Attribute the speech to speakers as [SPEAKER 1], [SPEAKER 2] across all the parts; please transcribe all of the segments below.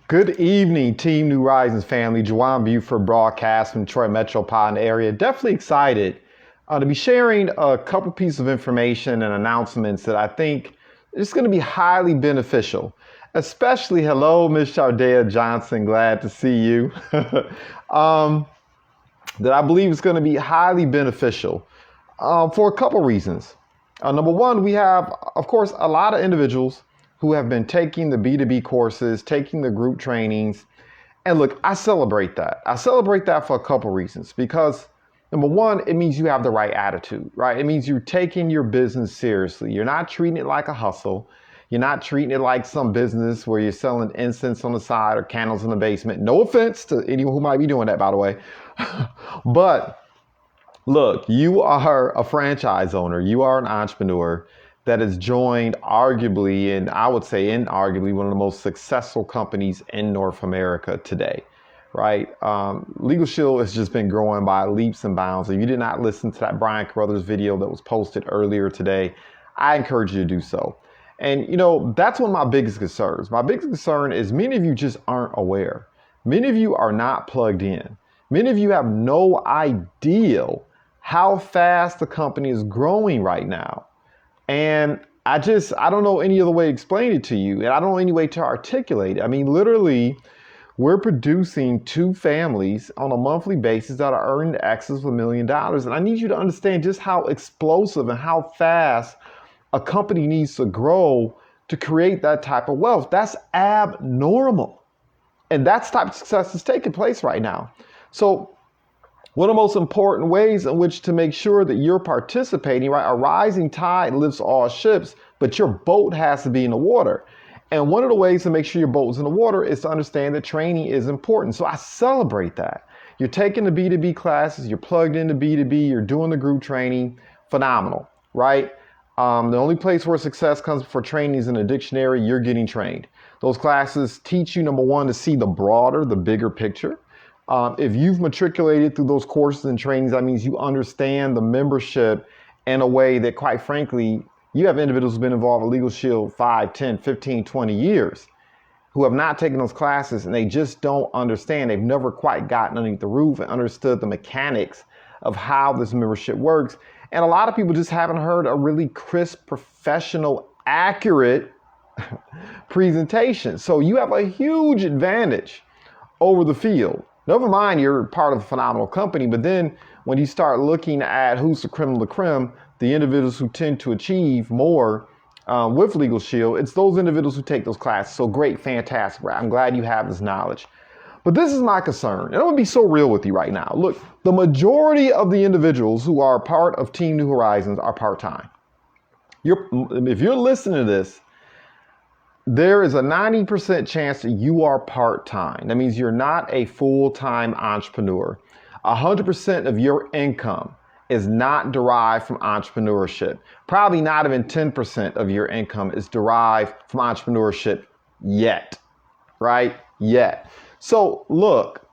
[SPEAKER 1] Good evening, Team New Risings family. JuJuan Buford broadcast from Detroit metropolitan area. Definitely excited to be sharing a couple pieces of information and announcements that I think is going to be highly beneficial. Especially, hello, Miss Chardea Johnson. Glad to see you. That I believe is going to be highly beneficial for a couple reasons. Number one, we have, of course, a lot of individuals who have been taking the B2B courses, taking the group trainings. And look, I celebrate that. I celebrate that for a couple reasons, because number one, it means you have the right attitude, right? It means you're taking your business seriously. You're not treating it like a hustle. You're not treating it like some business where you're selling incense on the side or candles in the basement. No offense to anyone who might be doing that, by the way. But look, you are a franchise owner. You are an entrepreneur that has joined arguably, and I would say inarguably, one of the most successful companies in North America today, right? LegalShield has just been growing by leaps and bounds. If you did not listen to that Brian Carruthers video that was posted earlier today, I encourage you to do so. And you know, that's one of my biggest concerns. My biggest concern is many of you just aren't aware. Many of you are not plugged in. Many of you have no idea how fast the company is growing right now. And I don't know any other way to explain it to you. And I don't know any way to articulate it. I mean, literally, we're producing 2 families on a monthly basis that are earning in excess of $1 million. And I need you to understand just how explosive and how fast a company needs to grow to create that type of wealth. That's abnormal. And that type of success is taking place right now. So one of the most important ways in which to make sure that you're participating, right? A rising tide lifts all ships, but your boat has to be in the water. And one of the ways to make sure your boat is in the water is to understand that training is important. So I celebrate that. You're taking the B2B classes, you're plugged into B2B, you're doing the group training, phenomenal, right? The only place where success comes for training is in a dictionary. You're getting trained. Those classes teach you, number one, to see the broader, the bigger picture. If you've matriculated through those courses and trainings, that means you understand the membership in a way that, quite frankly, you have individuals who've been involved with LegalShield 5, 10, 15, 20 years who have not taken those classes, and they just don't understand. They've never quite gotten underneath the roof and understood the mechanics of how this membership works. And a lot of people just haven't heard a really crisp, professional, accurate presentation. So you have a huge advantage over the field. Never mind, you're part of a phenomenal company, but then when you start looking at who's the creme de la creme, the individuals who tend to achieve more with LegalShield, it's those individuals who take those classes. So great, fantastic, right? I'm glad you have this knowledge. But this is my concern, and I'm gonna be so real with you right now. Look, the majority of the individuals who are part of Team New Horizons are part-time. If you're listening to this, there is a 90% chance that you are part-time. That means you're not a full-time entrepreneur. 100% of your income is not derived from entrepreneurship. Probably not even 10% of your income is derived from entrepreneurship yet, right? Yet. So look,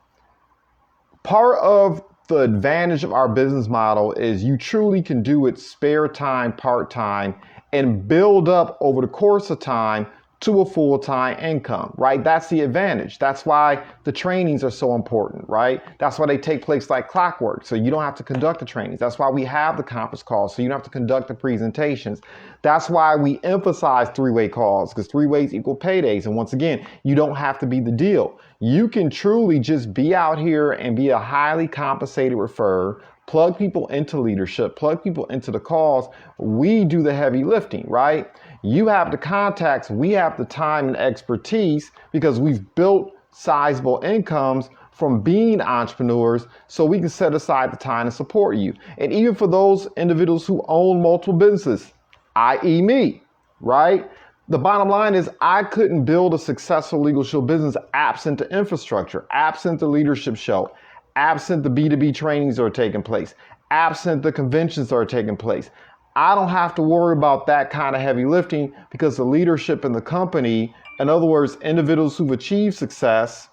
[SPEAKER 1] part of the advantage of our business model is you truly can do it spare time, part-time, and build up over the course of time to a full-time income, right? That's the advantage. That's why the trainings are so important, right? That's why they take place like clockwork. So you don't have to conduct the trainings. That's why we have the conference calls. So you don't have to conduct the presentations. That's why we emphasize 3-way calls, because 3 ways equal paydays. And once again, you don't have to be the deal. You can truly just be out here and be a highly compensated referrer, plug people into leadership, plug people into the calls. We do the heavy lifting, right? You have the contacts, we have the time and expertise because we've built sizable incomes from being entrepreneurs, so we can set aside the time to support you. And even for those individuals who own multiple businesses, i.e. me, right? The bottom line is I couldn't build a successful LegalShield business absent the infrastructure, absent the leadership show, absent the B2B trainings that are taking place, absent the conventions that are taking place. I don't have to worry about that kind of heavy lifting because the leadership in the company, in other words, individuals who've achieved success,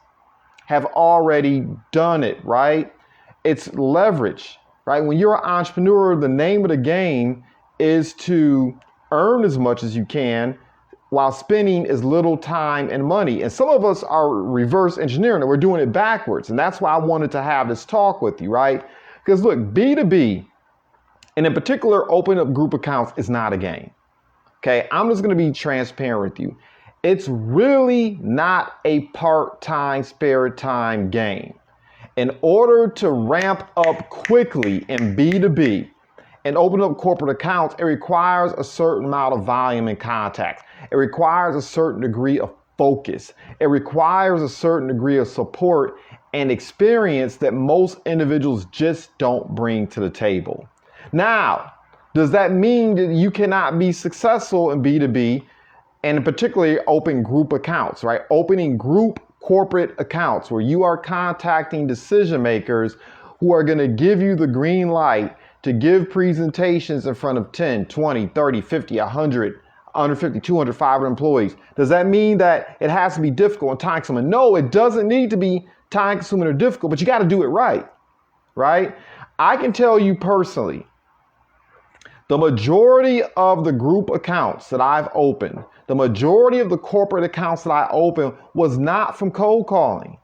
[SPEAKER 1] have already done it, right? It's leverage, right? When you're an entrepreneur, the name of the game is to earn as much as you can while spending as little time and money. And some of us are reverse engineering it. We're doing it backwards. And that's why I wanted to have this talk with you, right? Because look, B2B, and in particular, open up group accounts is not a game. Okay, I'm just going to be transparent with you. It's really not a part-time, spare time game. In order to ramp up quickly in B2B and open up corporate accounts, it requires a certain amount of volume and contacts. It requires a certain degree of focus. It requires a certain degree of support and experience that most individuals just don't bring to the table. Now, does that mean that you cannot be successful in B2B and particularly open group accounts, right? Opening group corporate accounts where you are contacting decision makers who are going to give you the green light to give presentations in front of 10, 20, 30, 50, 100, 150, 200, 500 employees. Does that mean that it has to be difficult and time consuming? No, it doesn't need to be time consuming or difficult, but you got to do it right, right? I can tell you personally, the majority of the group accounts that I've opened, the majority of the corporate accounts that I opened was not from cold calling.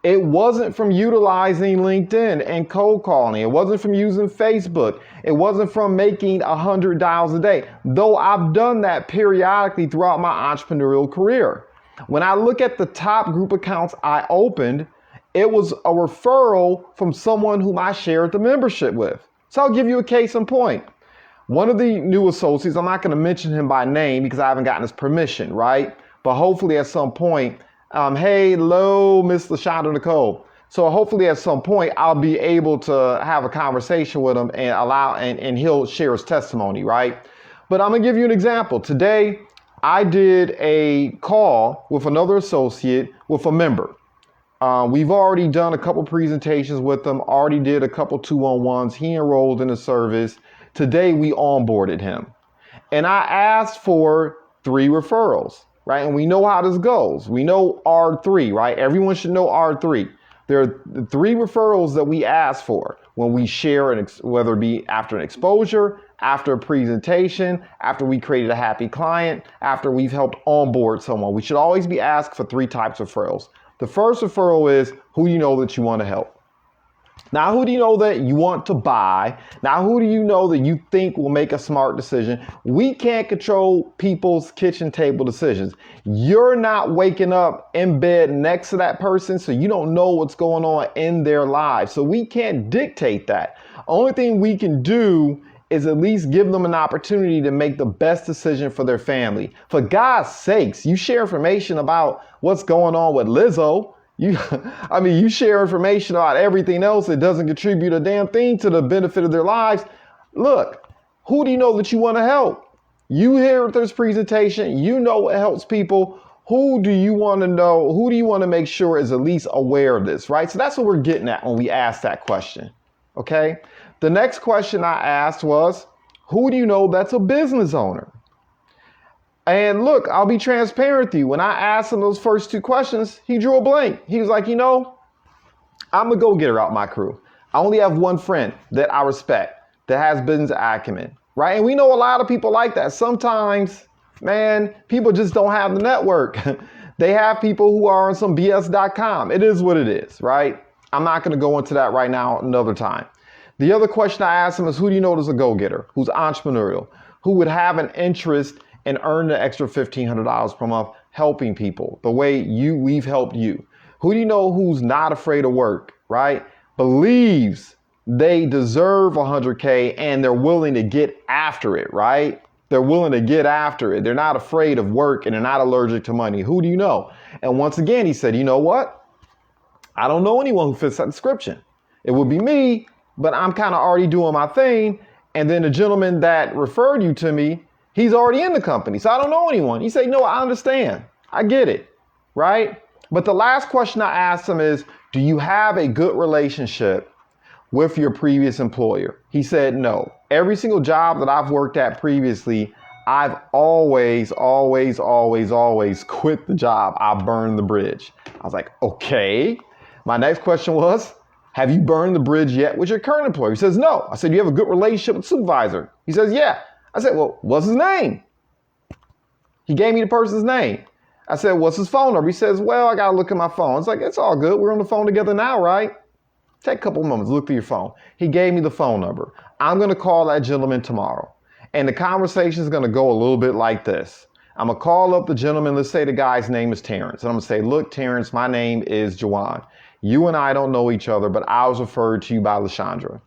[SPEAKER 1] It wasn't from utilizing LinkedIn and cold calling. It wasn't from using Facebook. It wasn't from making 100 dials a day, though I've done that periodically throughout my entrepreneurial career. When I look at the top group accounts I opened, it was a referral from someone whom I shared the membership with. So I'll give you a case in point. One of the new associates, I'm not going to mention him by name because I haven't gotten his permission, right? But hopefully at some point, hey, hello, Miss LaShonda Nicole. So hopefully at some point, I'll be able to have a conversation with him and he'll share his testimony, right? But I'm going to give you an example. Today, I did a call with another associate with a member. We've already done a couple presentations with them, already did a couple 2-on-1s. He enrolled in the service. Today, we onboarded him. And I asked for 3 referrals, right? And we know how this goes. We know R3, right? Everyone should know R3. There are 3 referrals that we ask for when we share, whether it be after an exposure, after a presentation, after we created a happy client, after we've helped onboard someone. We should always be asked for 3 types of referrals. The first referral is who you know that you want to help. Now, who do you know that you want to buy? Now, who do you know that you think will make a smart decision? We can't control people's kitchen table decisions. You're not waking up in bed next to that person, so you don't know what's going on in their lives. So we can't dictate that. Only thing we can do is at least give them an opportunity to make the best decision for their family. For God's sakes, you share information about what's going on with Lizzo. You share information about everything else that doesn't contribute a damn thing to the benefit of their lives. Look, who do you know that you want to help? You hear this presentation, you know what helps people. Who do you want to know? Who do you want to make sure is at least aware of this, right? So that's what we're getting at when we ask that question, okay? The next question I asked was, who do you know that's a business owner? And look, I'll be transparent with you. When I asked him those first 2 questions, he drew a blank. He was like, I'm a go-getter out my crew. I only have one friend that I respect that has business acumen, right? And we know a lot of people like that. Sometimes, man, people just don't have the network. They have people who are on some BS.com. It is what it is, right? I'm not going to go into that right now another time. The other question I asked him is, who do you know is a go-getter, who's entrepreneurial, who would have an interest and earn the extra $1,500 per month helping people the way we've helped you? Who do you know who's not afraid of work, right? Believes they deserve 100K and they're willing to get after it, right? They're willing to get after it. They're not afraid of work and they're not allergic to money. Who do you know? And once again, he said, you know what? I don't know anyone who fits that description. It would be me, but I'm kind of already doing my thing. And then the gentleman that referred you to me, he's already in the company, so I don't know anyone. He said, no, I understand. I get it, right? But the last question I asked him is, do you have a good relationship with your previous employer? He said, no. Every single job that I've worked at previously, I've always quit the job. I burned the bridge. I was like, okay. My next question was, have you burned the bridge yet with your current employer? He says, no. I said, you have a good relationship with the supervisor? He says, yeah. I said, well, what's his name? He gave me the person's name. I said, what's his phone number? He says, well, I got to look at my phone. It's like, it's all good. We're on the phone together now, right? Take a couple moments, look through your phone. He gave me the phone number. I'm going to call that gentleman tomorrow. And the conversation is going to go a little bit like this. I'm going to call up the gentleman. Let's say the guy's name is Terrence. And I'm going to say, look, Terrence, my name is JuJuan. You and I don't know each other, but I was referred to you by LaShondra.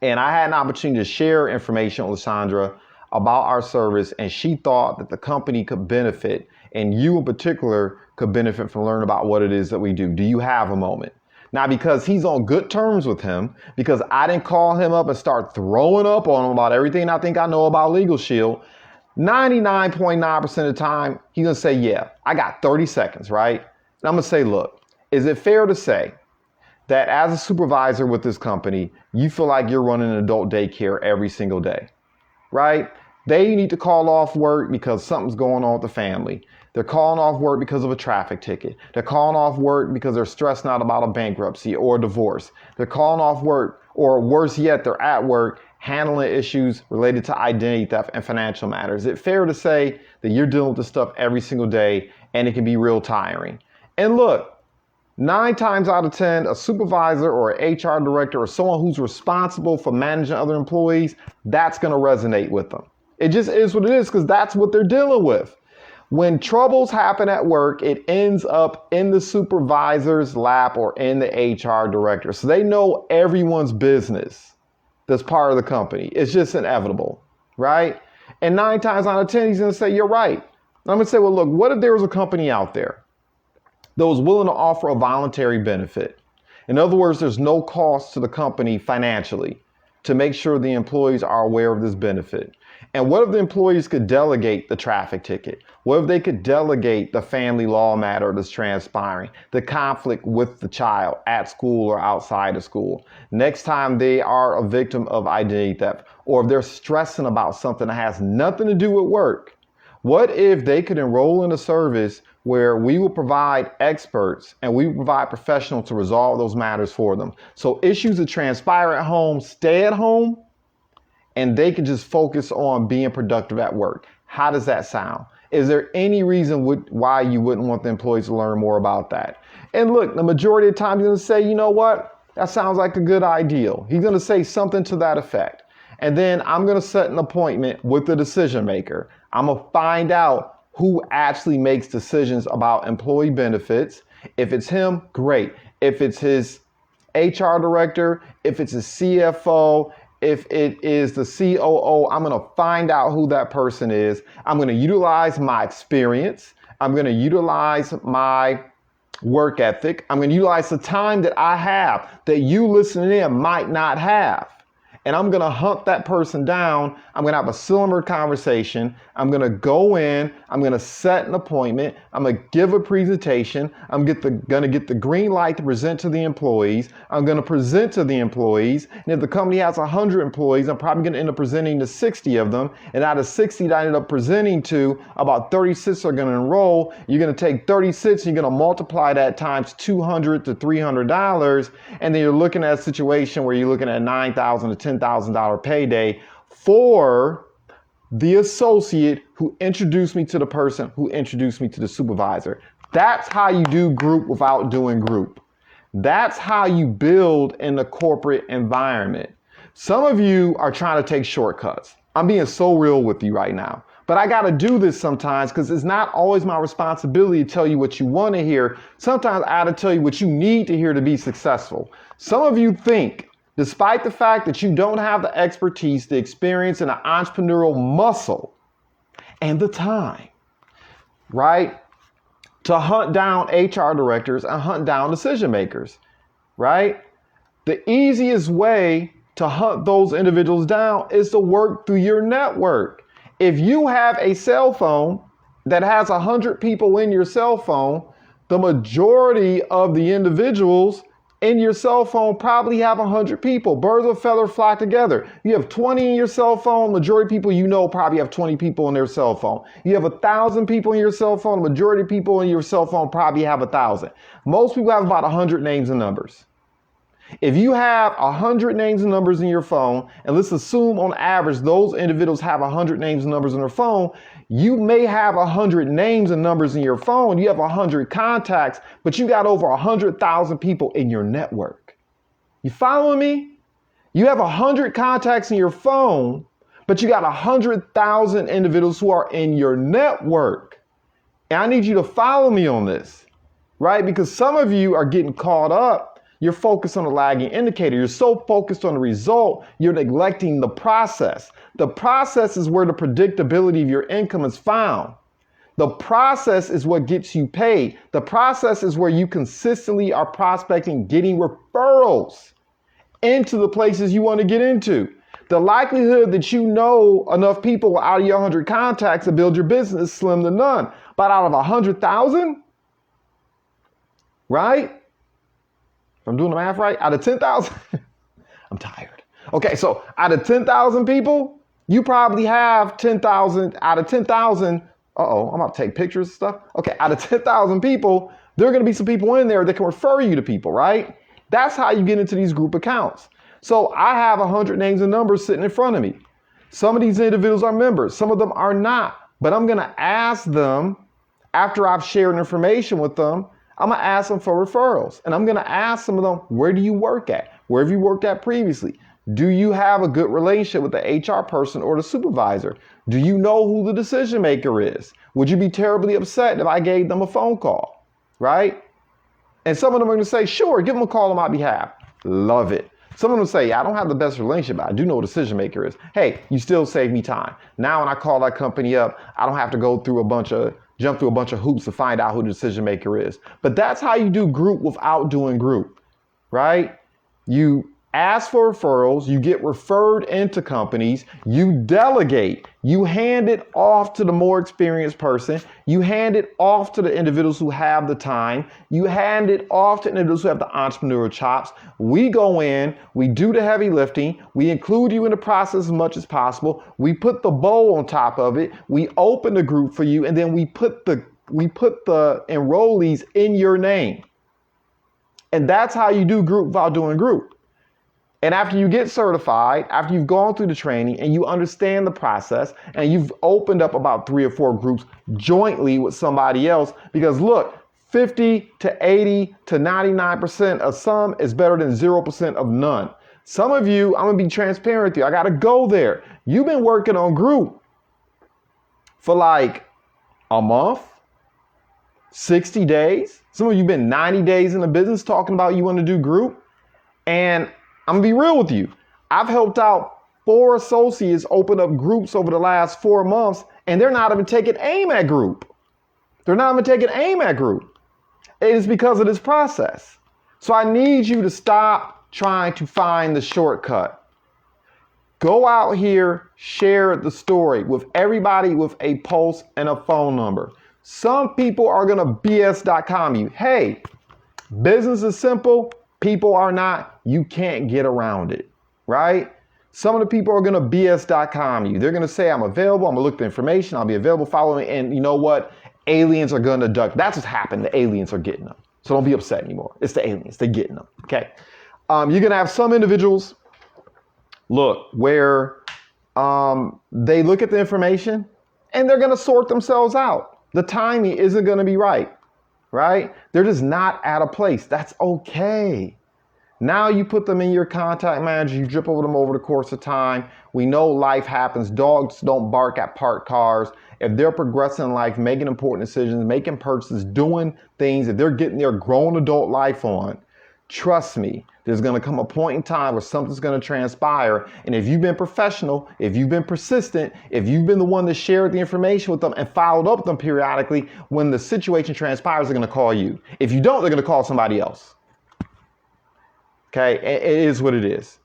[SPEAKER 1] And I had an opportunity to share information with LaShondra about our service. And she thought that the company could benefit, and you in particular could benefit from learning about what it is that we do. Do you have a moment? Now, because he's on good terms with him, because I didn't call him up and start throwing up on him about everything I think I know about LegalShield, 99.9% of the time, he's going to say, yeah, I got 30 seconds, right? And I'm going to say, look, is it fair to say that as a supervisor with this company, you feel like you're running an adult daycare every single day, right? They need to call off work because something's going on with the family. They're calling off work because of a traffic ticket. They're calling off work because they're stressed out about a bankruptcy or a divorce. They're calling off work, or worse yet, they're at work handling issues related to identity theft and financial matters. Is it fair to say that you're dealing with this stuff every single day and it can be real tiring? And look, 9 times out of 10, a supervisor or an HR director or someone who's responsible for managing other employees, that's going to resonate with them. It just is what it is, because that's what they're dealing with. When troubles happen at work, it ends up in the supervisor's lap or in the HR director. So they know everyone's business that's part of the company. It's just inevitable, right? And 9 times out of 10, he's going to say, you're right. And I'm going to say, well, look, what if there was a company out there that was willing to offer a voluntary benefit? In other words, there's no cost to the company financially to make sure the employees are aware of this benefit. And what if the employees could delegate the traffic ticket? What if they could delegate the family law matter that's transpiring, the conflict with the child at school or outside of school? Next time they are a victim of identity theft, or if they're stressing about something that has nothing to do with work, what if they could enroll in a service where we will provide experts and we will provide professionals to resolve those matters for them? So issues that transpire at home stay at home, and they can just focus on being productive at work. How does that sound? Is there any reason why you wouldn't want the employees to learn more about that? And look, the majority of the time, he's going to say, you know what? That sounds like a good idea. He's going to say something to that effect. And then I'm going to set an appointment with the decision maker. I'm going to find out who actually makes decisions about employee benefits. If it's him, great. If it's his HR director, if it's his CFO, if it is the COO, I'm going to find out who that person is. I'm going to utilize my experience. I'm going to utilize my work ethic. I'm going to utilize the time that I have that you listening in might not have. And I'm going to hunt that person down. I'm going to have a similar conversation. I'm going to go in. I'm going to set an appointment. I'm going to give a presentation. I'm going to get the green light to present to the employees. I'm going to present to the employees. And if the company has 100 employees, I'm probably going to end up presenting to 60 of them. And out of 60 that I ended up presenting to, about 36 are going to enroll. You're going to take 36 and you're going to multiply that times $200 to $300. And then you're looking at a situation where you're looking at $9,000 to $10,000 payday for the associate who introduced me to the person who introduced me to the supervisor. That's how you do group without doing group. That's how you build in the corporate environment. Some of you are trying to take shortcuts. I'm being so real with you right now. But I got to do this sometimes because it's not always my responsibility to tell you what you want to hear. Sometimes I got to tell you what you need to hear to be successful. Some of you think, despite the fact that you don't have the expertise, the experience, and the entrepreneurial muscle and the time, right, to hunt down HR directors and hunt down decision makers, right? The easiest way to hunt those individuals down is to work through your network. If you have a cell phone that has 100 people in your cell phone, the majority of the individuals in your cell phone probably have 100 people. Birds of a feather flock together. You have 20 in your cell phone. Majority of people you know probably have 20 people in their cell phone. You have 1,000 people in your cell phone. The majority of people in your cell phone probably have 1,000. Most people have about 100 names and numbers. If you have 100 names and numbers in your phone, and let's assume on average those individuals have 100 names and numbers in their phone, you may have 100 names and numbers in your phone, you have 100 contacts, but you got over 100,000 people in your network. You following me? You have 100 contacts in your phone, but you got 100,000 individuals who are in your network. And I need you to follow me on this, right? Because some of you are getting caught up. You're focused on the lagging indicator. You're so focused on the result, you're neglecting the process. The process is where the predictability of your income is found. The process is what gets you paid. The process is where you consistently are prospecting, getting referrals into the places you want to get into. The likelihood that you know enough people out of your 100 contacts to build your business is slim to none. But out of 100,000, right? If I'm doing the math right, out of 10,000, I'm tired. Okay, so out of 10,000 people, you probably have 10,000 out of 10,000. I'm about to take pictures and stuff. Okay, out of 10,000 people, there are going to be some people in there that can refer you to people, right? That's how you get into these group accounts. So I have 100 names and numbers sitting in front of me. Some of these individuals are members. Some of them are not. But I'm going to ask them, after I've shared information with them, I'm going to ask them for referrals. And I'm going to ask some of them, where do you work at? Where have you worked at previously? Do you have a good relationship with the HR person or the supervisor? Do you know who the decision maker is? Would you be terribly upset if I gave them a phone call, right? And some of them are going to say, sure, give them a call on my behalf. Love it. Some of them say, I don't have the best relationship, but I do know who the decision maker is. Hey, you still save me time. Now when I call that company up, I don't have to jump through a bunch of hoops to find out who the decision maker is. But that's how you do group without doing group, right? You ask for referrals, you get referred into companies, you delegate, you hand it off to the more experienced person, you hand it off to the individuals who have the time, you hand it off to individuals who have the entrepreneurial chops. We go in, we do the heavy lifting, we include you in the process as much as possible, we put the bow on top of it, we open the group for you, and then we put the enrollees in your name. And that's how you do group without doing group. And after you get certified, after you've gone through the training and you understand the process and you've opened up about 3 or 4 groups jointly with somebody else, because look, 50 to 80 to 99% of some is better than 0% of none. Some of you, I'm going to be transparent with you. I got to go there. You've been working on group for like a month, 60 days. Some of you have been 90 days in the business talking about you want to do group. And I'm gonna be real with you. I've helped out 4 associates open up groups over the last 4 months, and they're not even taking aim at group. They're not even taking aim at group. It is because of this process. So I need you to stop trying to find the shortcut. Go out here, share the story with everybody with a pulse and a phone number. Some people are gonna BS.com you. Hey, business is simple. People are not. You can't get around it, right? Some of the people are going to BS.com you. They're going to say, I'm available. I'm going to look at the information. I'll be available. Follow me. And you know what? Aliens are going to duck. That's what's happened. The aliens are getting them. So don't be upset anymore. It's the aliens. They're getting them. Okay. You're going to have some individuals, look, where they look at the information and they're going to sort themselves out. The timing isn't going to be right. Right? They're just not at a place. That's okay. Now you put them in your contact manager, you drip over them over the course of time. We know life happens. Dogs don't bark at parked cars. If they're progressing in life, making important decisions, making purchases, doing things, if they're getting their grown adult life on, trust me, there's going to come a point in time where something's going to transpire. And if you've been professional, if you've been persistent, if you've been the one that shared the information with them and followed up with them periodically, when the situation transpires, they're going to call you. If you don't, they're going to call somebody else. Okay, it is what it is.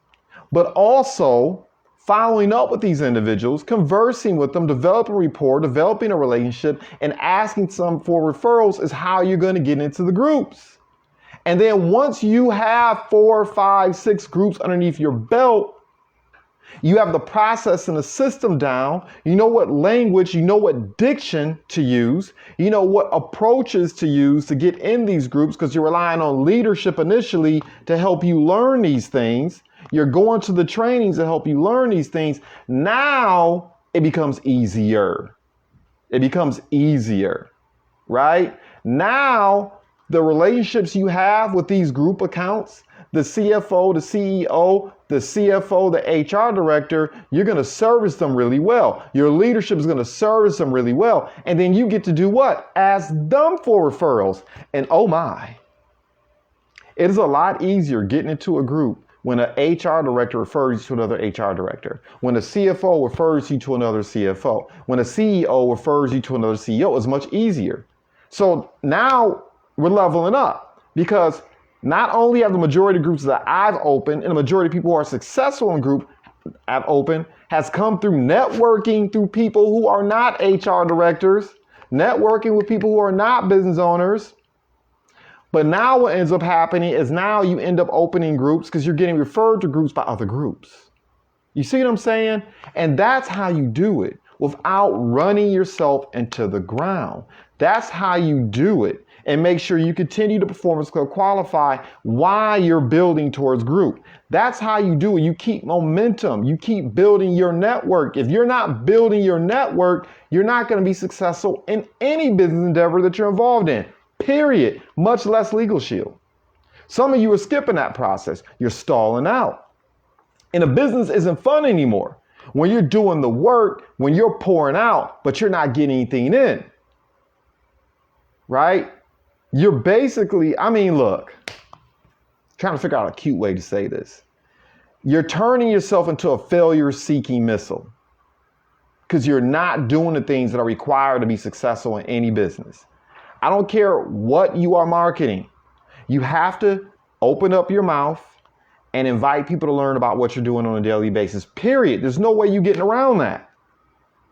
[SPEAKER 1] But also following up with these individuals, conversing with them, developing rapport, developing a relationship, and asking some for referrals is how you're going to get into the groups. And then once you have 4, 5, 6 groups underneath your belt, You have the process and the system down. You know what language, you know what diction to use. You know what approaches to use to get in these groups because you're relying on leadership initially to help you learn these things. You're going to the trainings to help you learn these things. Now it becomes easier. It becomes easier, right? Now the relationships you have with these group accounts, the CFO, the CEO, the CFO, the HR director, you're going to service them really well. Your leadership is going to service them really well. And then you get to do what? Ask them for referrals. And oh my, it is a lot easier getting into a group when an HR director refers you to another HR director, when a CFO refers you to another CFO, when a CEO refers you to another CEO. It's much easier. So now we're leveling up because not only have the majority of groups that I've opened and the majority of people who are successful in group I've opened has come through networking through people who are not HR directors, networking with people who are not business owners. But now what ends up happening is now you end up opening groups because you're getting referred to groups by other groups. You see what I'm saying? And that's how you do it without running yourself into the ground. That's how you do it. And make sure you continue to performance qualify while you're building towards group. That's how you do it. You keep momentum. You keep building your network. If you're not building your network, you're not going to be successful in any business endeavor that you're involved in, period, much less LegalShield. Some of you are skipping that process. You're stalling out. And a business isn't fun anymore. When you're doing the work, when you're pouring out, but you're not getting anything in, right? You're basically, look, trying to figure out a cute way to say this. You're turning yourself into a failure-seeking missile because you're not doing the things that are required to be successful in any business. I don't care what you are marketing. You have to open up your mouth and invite people to learn about what you're doing on a daily basis, period. There's no way you're getting around that.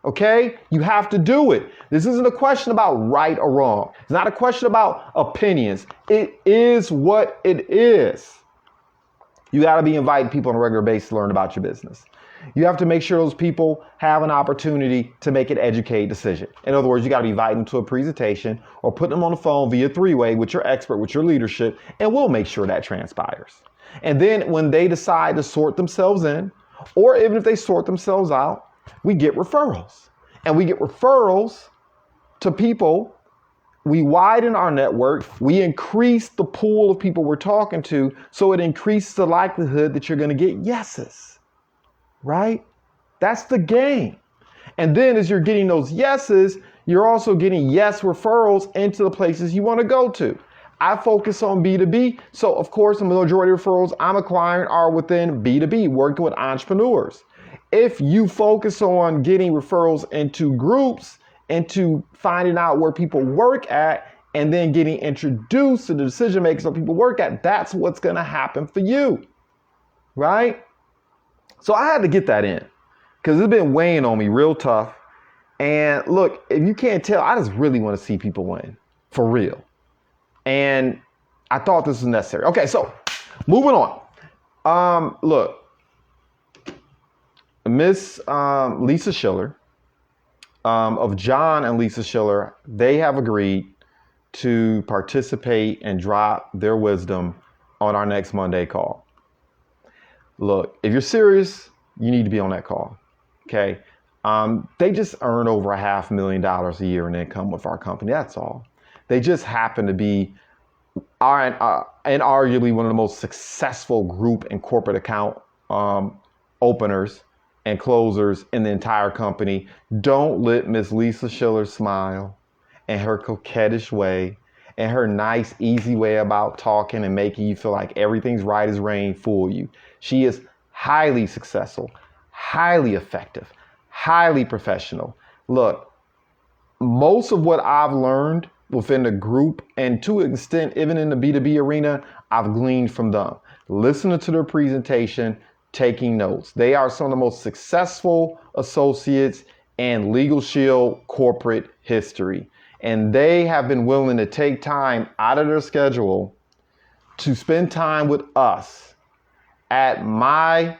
[SPEAKER 1] Okay? You have to do it. This isn't a question about right or wrong. It's not a question about opinions. It is what it is. You got to be inviting people on a regular basis to learn about your business. You have to make sure those people have an opportunity to make an educated decision. In other words, you got to be inviting them to a presentation or put them on the phone via three-way with your expert, with your leadership, and we'll make sure that transpires. And then when they decide to sort themselves in, or even if they sort themselves out, we get referrals. And we get referrals to people. We widen our network. We increase the pool of people we're talking to, so it increases the likelihood that you're going to get yeses. Right? That's the game. And then as you're getting those yeses, you're also getting yes referrals into the places you want to go to. I focus on B2B. So of course, the majority of referrals I'm acquiring are within B2B, working with entrepreneurs. If you focus on getting referrals into groups, into finding out where people work at, and then getting introduced to the decision makers that people work at, that's what's going to happen for you. Right? So I had to get that in because it's been weighing on me real tough. And look, if you can't tell, I just really want to see people win for real. And I thought this was necessary. Okay, so moving on. Look, Miss Lisa Schiller of John and Lisa Schiller, they have agreed to participate and drop their wisdom on our next Monday call. Look, if you're serious, you need to be on that call. Okay. They just earn over $500,000 a year in income with our company. That's all. They just happen to be and arguably one of the most successful group and corporate account openers and closers in the entire company. Don't let Miss Lisa Schiller smile and her coquettish way and her nice, easy way about talking and making you feel like everything's right as rain fool you. She is highly successful, highly effective, highly professional. Look, most of what I've learned within the group and to an extent, even in the B2B arena, I've gleaned from them. Listening to their presentation, taking notes. They are some of the most successful associates in LegalShield corporate history. And they have been willing to take time out of their schedule to spend time with us at my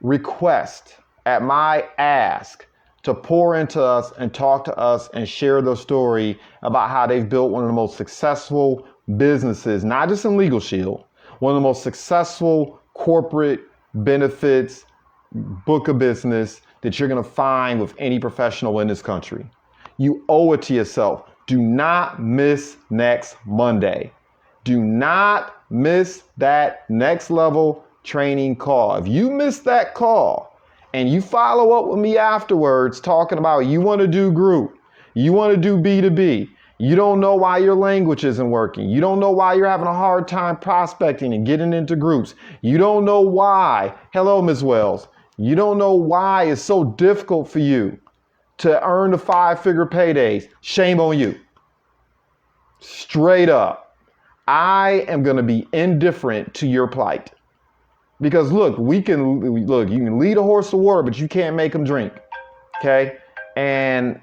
[SPEAKER 1] request, at my ask, to pour into us and talk to us and share their story about how they've built one of the most successful businesses, not just in LegalShield, one of the most successful corporate benefits book of business that you're going to find with any professional in this country. You owe it to yourself. Do not miss next Monday. Do not miss that next level training call. If you miss that call and you follow up with me afterwards talking about you want to do group, you want to do B2B, you don't know why your language isn't working, you don't know why you're having a hard time prospecting and getting into groups, you don't know why, hello, Ms. Wells, you don't know why it's so difficult for you to earn the 5-figure paydays, shame on you. Straight up, I am going to be indifferent to your plight. Because look, you can lead a horse to water, but you can't make him drink. Okay? And,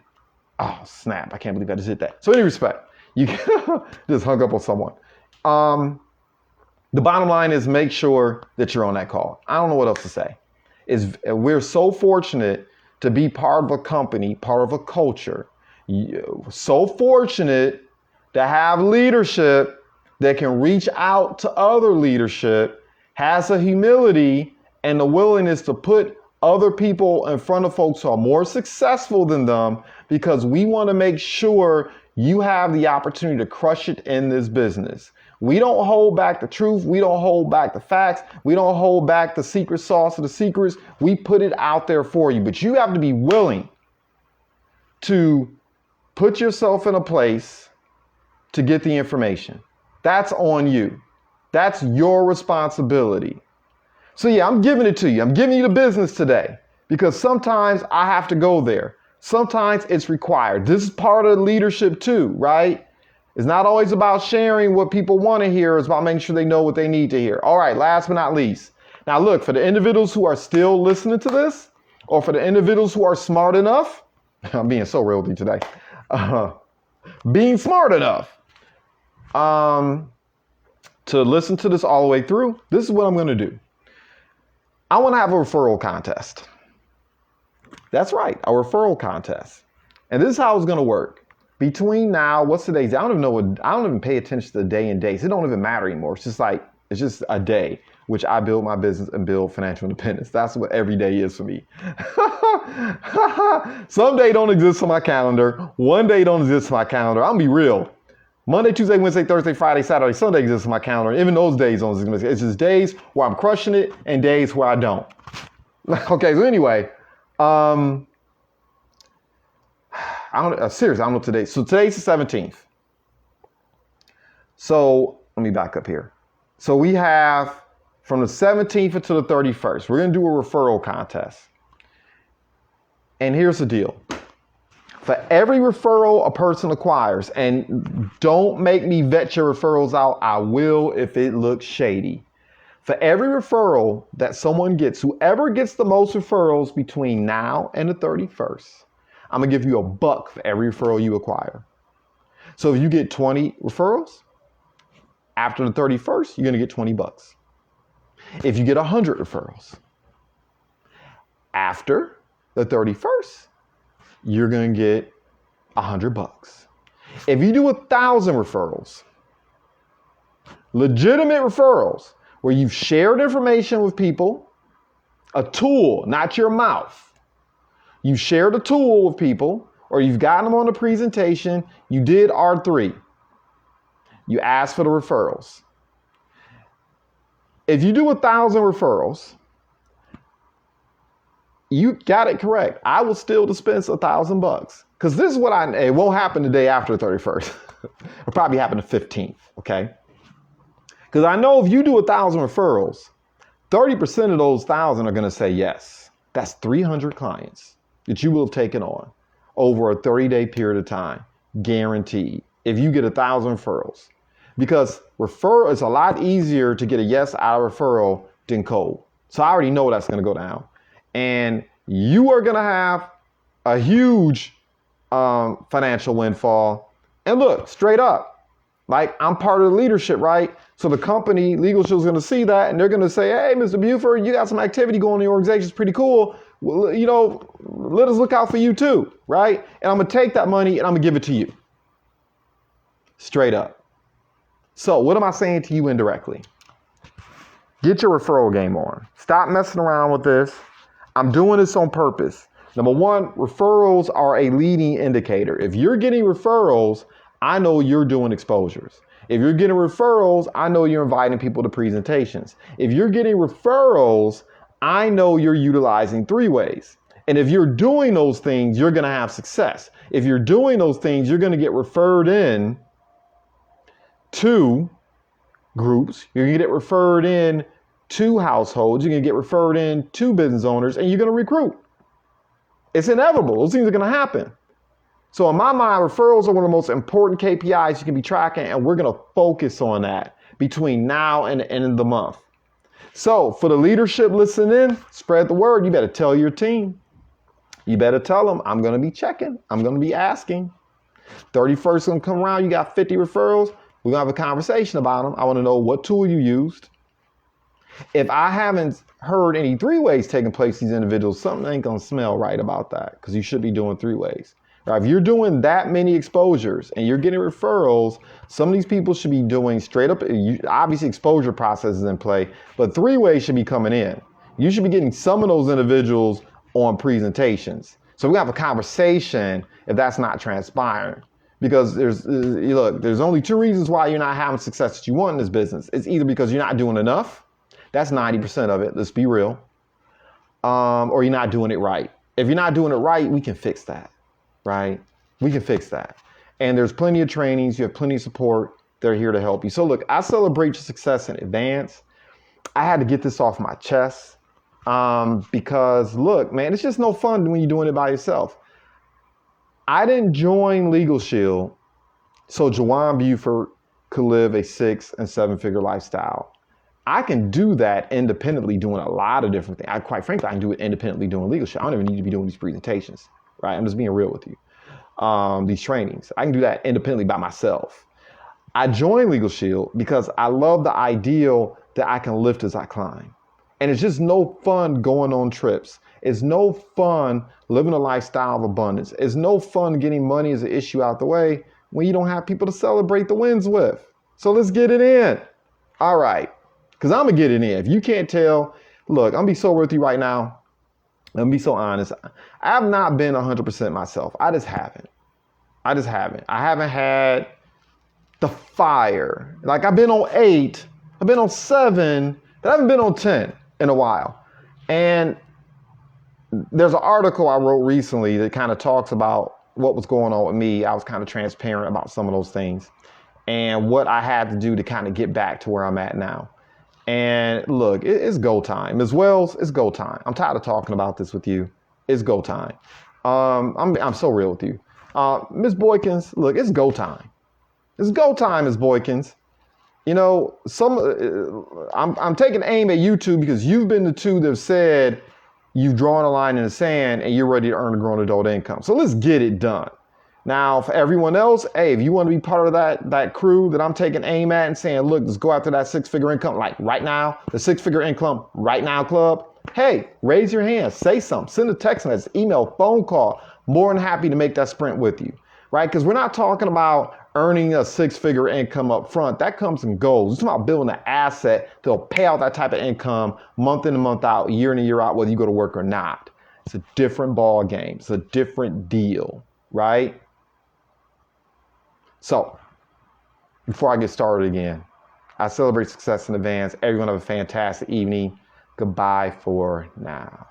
[SPEAKER 1] oh snap, I can't believe I just did that. So any respect, you just hung up on someone. The bottom line is make sure that you're on that call. I don't know what else to say. We're so fortunate to be part of a company, part of a culture. So fortunate to have leadership that can reach out to other leadership, has a humility and the willingness to put other people in front of folks who are more successful than them, because we want to make sure you have the opportunity to crush it in this business. We don't hold back the truth. We don't hold back the facts. We don't hold back the secret sauce of the secrets. We put it out there for you, but you have to be willing to put yourself in a place to get the information. That's on you. That's your responsibility. So yeah, I'm giving it to you. I'm giving you the business today because sometimes I have to go there. Sometimes it's required. This is part of leadership too, right? It's not always about sharing what people want to hear. It's about making sure they know what they need to hear. All right, last but not least. Now look, for the individuals who are still listening to this, or for the individuals who are smart enough, I'm being so real with you today, being smart enough to listen to this all the way through, this is what I'm going to do. I want to have a referral contest. That's right, a referral contest. And this is how it's going to work. Between now, what's today's? I don't even know I don't even pay attention to the day and days. It don't even matter anymore. It's just a day, which I build my business and build financial independence. That's what every day is for me. Some day don't exist on my calendar. One day don't exist on my calendar. I'm gonna be real. Monday, Tuesday, Wednesday, Thursday, Friday, Saturday, Sunday exists on my calendar. Even those days don't exist. It's just days where I'm crushing it and days where I don't. Okay, so anyway, seriously, I don't know today. So today's the 17th. So let me back up here. So we have from the 17th until the 31st, we're going to do a referral contest. And here's the deal. For every referral a person acquires, and don't make me vet your referrals out, I will if it looks shady. For every referral that someone gets, whoever gets the most referrals between now and the 31st, I'm gonna give you $1 for every referral you acquire. So if you get 20 referrals, after the 31st, you're gonna get $20. If you get 100 referrals, after the 31st, you're gonna get $100. If you do 1,000 referrals, legitimate referrals, where you've shared information with people, a tool, not your mouth. You shared a tool with people, or you've gotten them on a presentation, you did R3. You asked for the referrals. If you do 1,000 referrals, you got it correct. I will still dispense $1,000 because this is what it won't happen the day after the 31st. It'll probably happen the 15th, okay? Because I know if you do 1,000 referrals, 30% of those 1,000 are going to say yes. That's 300 clients that you will have taken on over a 30-day period of time, guaranteed, if you get 1,000 referrals. Because referral is a lot easier to get a yes out of referral than cold. So I already know that's going to go down. And you are going to have a huge financial windfall. And look, straight up, Like, I'm part of the leadership, right? So the company, LegalShield, is going to see that, and they're going to say, hey, Mr. Buford, you got some activity going in the organization. It's pretty cool. Well, you know, let us look out for you too, right? And I'm going to take that money and I'm going to give it to you. Straight up. So what am I saying to you indirectly? Get your referral game on. Stop messing around with this. I'm doing this on purpose. Number one, referrals are a leading indicator. If you're getting referrals, I know you're doing exposures. If you're getting referrals, I know you're inviting people to presentations. If you're getting referrals, I know you're utilizing three-ways. And if you're doing those things, you're going to have success. If you're doing those things, you're going to get referred in to groups. You're going to get referred in to households. You're going to get referred in to business owners, and you're going to recruit. It's inevitable. Those things are going to happen. So in my mind, referrals are one of the most important KPIs you can be tracking, and we're going to focus on that between now and the end of the month. So for the leadership listening, spread the word. You better tell your team. You better tell them, I'm going to be checking. I'm going to be asking. 31st going to come around. You got 50 referrals. We're going to have a conversation about them. I want to know what tool you used. If I haven't heard any three-ways taking place, these individuals, something ain't going to smell right about that, because you should be doing three-ways. Right, if you're doing that many exposures and you're getting referrals, some of these people should be doing straight up, obviously exposure processes in play, but three-ways should be coming in. You should be getting some of those individuals on presentations. So we have a conversation if that's not transpiring. Because there's only two reasons why you're not having success that you want in this business. It's either because you're not doing enough. That's 90% of it. Let's be real. Or you're not doing it right. If you're not doing it right, we can fix that. Right? We can fix that. And there's plenty of trainings. You have plenty of support. They're here to help you. So look, I celebrate your success in advance. I had to get this off my chest because look, man, it's just no fun when you're doing it by yourself. I didn't join LegalShield so JuJuan Buford could live a 6- and 7-figure lifestyle. I can do that independently doing a lot of different things. Quite frankly, I can do it independently doing LegalShield. I don't even need to be doing these presentations. Right? I'm just being real with you. These trainings, I can do that independently by myself. I joined LegalShield because I love the ideal that I can lift as I climb. And it's just no fun going on trips. It's no fun living a lifestyle of abundance. It's no fun getting money as an issue out the way when you don't have people to celebrate the wins with. So let's get it in. All right. Because I'm going to get it in. If you can't tell, look, I'm going to be so with you right now. Let me be so honest. I have not been 100% myself. I just haven't. I haven't had the fire. Like, I've been on 8, I've been on 7, but I haven't been on 10 in a while. And there's an article I wrote recently that kind of talks about what was going on with me. I was kind of transparent about some of those things and what I had to do to kind of get back to where I'm at now. And look, it's go time. As well, it's go time. I'm tired of talking about this with you. It's go time. I'm so real with you. Ms. Boykins, look, it's go time. It's go time, Ms. Boykins. You know, I'm taking aim at you two because you've been the two that have said you've drawn a line in the sand and you're ready to earn a grown adult income. So let's get it done. Now, for everyone else, hey, if you want to be part of that crew that I'm taking aim at and saying, look, let's go after that 6-figure income, like right now, the 6-figure income right now club, hey, raise your hand, say something, send a text message, email, phone call. More than happy to make that sprint with you, right? Because we're not talking about earning a 6-figure income up front. That comes and goes. It's about building an asset that'll pay out that type of income month in and month out, year in and year out, whether you go to work or not. It's a different ball game. It's a different deal, right? So, before I get started again, I celebrate success in advance. Everyone have a fantastic evening. Goodbye for now.